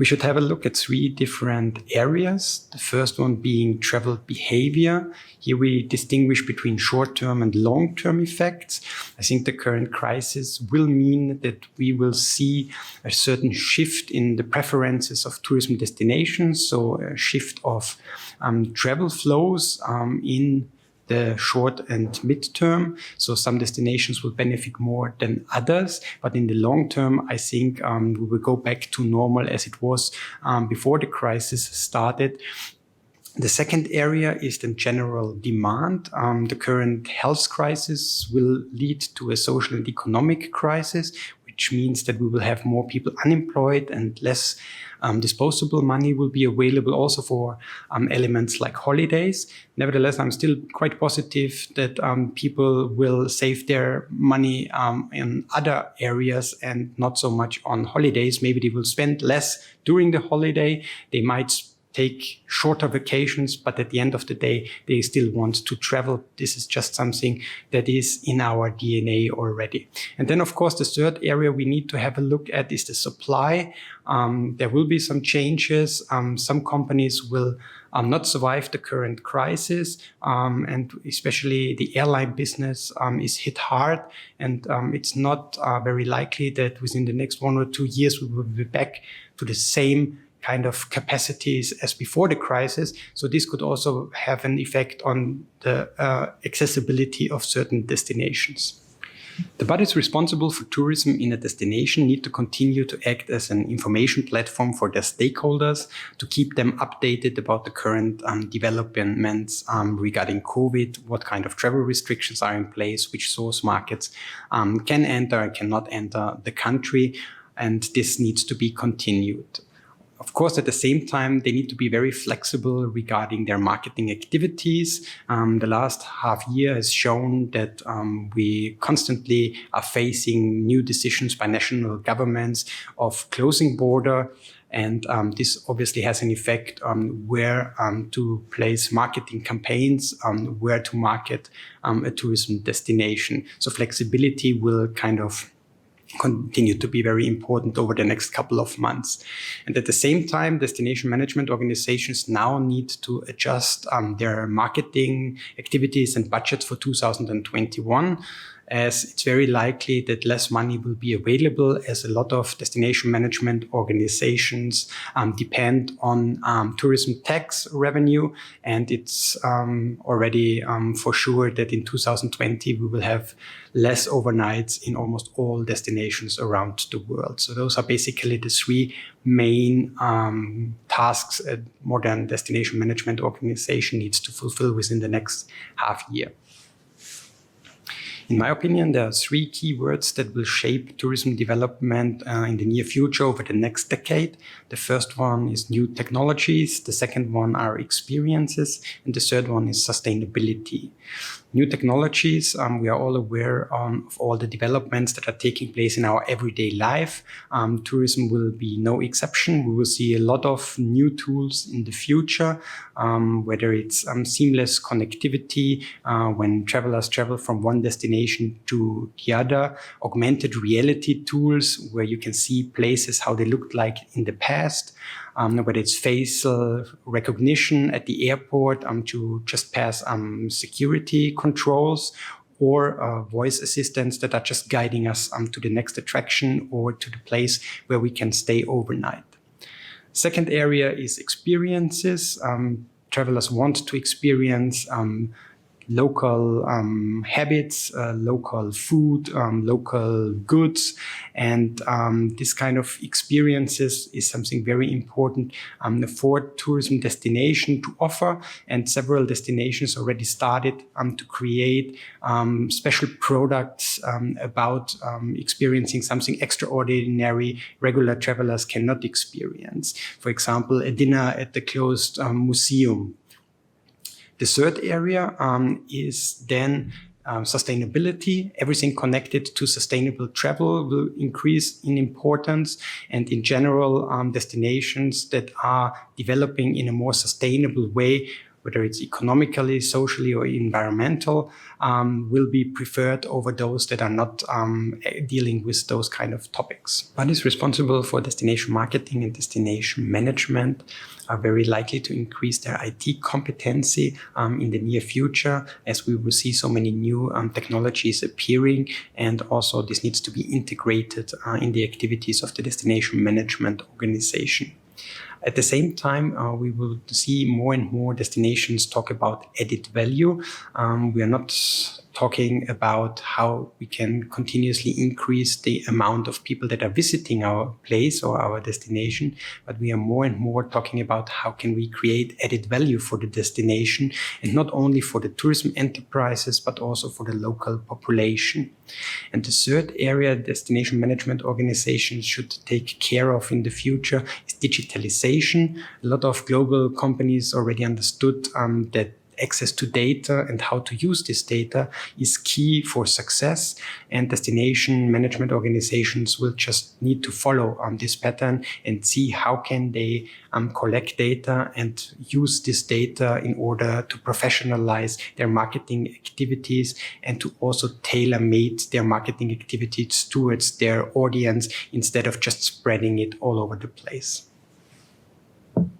We should have a look at three different areas. The first one being travel behavior. Here we distinguish between short-term and long-term effects. I think the current crisis will mean that we will see a certain shift in the preferences of tourism destinations, so a shift of travel flows in the short and midterm. So some destinations will benefit more than others. But in the long term, I think we will go back to normal as it was before the crisis started. The second area is the general demand. The current health crisis will lead to a social and economic crisis, which means that we will have more people unemployed and less disposable money will be available also for elements like holidays. Nevertheless, I'm still quite positive that people will save their money in other areas and not so much on holidays. Maybe they will spend less during the holiday. They might take shorter vacations, but at the end of the day, they still want to travel. This is just something that is in our DNA already. And then, of course, the third area we need to have a look at is the supply. There will be some changes. Some companies will not survive the current crisis, and especially the airline business is hit hard. And it's not very likely that within the next 1 or 2 years we will be back to the same kind of capacities as before the crisis. So this could also have an effect on the accessibility of certain destinations. The bodies responsible for tourism in a destination need to continue to act as an information platform for their stakeholders to keep them updated about the current developments regarding COVID, what kind of travel restrictions are in place, which source markets can enter and cannot enter the country, and this needs to be continued. Of course, at the same time, they need to be very flexible regarding their marketing activities. The last half year has shown that we constantly are facing new decisions by national governments of closing border. And this obviously has an effect on where to place marketing campaigns, where to market a tourism destination. So flexibility will kind of continue to be very important over the next couple of months. And at the same time, destination management organizations now need to adjust their marketing activities and budgets for 2021, as it's very likely that less money will be available, as a lot of destination management organizations depend on tourism tax revenue. And it's already for sure that in 2020 we will have less overnights in almost all destinations around the world. So those are basically the three main tasks a modern destination management organization needs to fulfill within the next half year. In my opinion, there are three key words that will shape tourism development in the near future over the next decade. The first one is new technologies. The second one are experiences. And the third one is sustainability. New technologies, we are all aware of all the developments that are taking place in our everyday life. Tourism will be no exception. We will see a lot of new tools in the future, whether it's seamless connectivity, when travelers travel from one destination to the other, augmented reality tools where you can see places how they looked like in the past, whether it's facial recognition at the airport to just pass security controls, or voice assistants that are just guiding us to the next attraction or to the place where we can stay overnight. Second area is experiences. Travelers want to experience local habits, local food, local goods. And this kind of experiences is something very important for tourism destination to offer. And several destinations already started to create special products about experiencing something extraordinary regular travelers cannot experience. For example, a dinner at the closed museum. The third area is then sustainability. Everything connected to sustainable travel will increase in importance, and in general, destinations that are developing in a more sustainable way whether it's economically, socially, or environmental, will be preferred over those that are not dealing with those kind of topics. What is responsible for destination marketing and destination management are very likely to increase their IT competency in the near future, as we will see so many new technologies appearing, and also this needs to be integrated in the activities of the destination management organization. At the same time, we will see more and more destinations talk about added value. We are not talking about how we can continuously increase the amount of people that are visiting our place or our destination, but we are more and more talking about how can we create added value for the destination, and not only for the tourism enterprises, but also for the local population. And the third area destination management organizations should take care of in the future is digitalization. A lot of global companies already understood that access to data and how to use this data is key for success, and destination management organizations will just need to follow this pattern and see how can they collect data and use this data in order to professionalize their marketing activities and to also tailor-make their marketing activities towards their audience instead of just spreading it all over the place.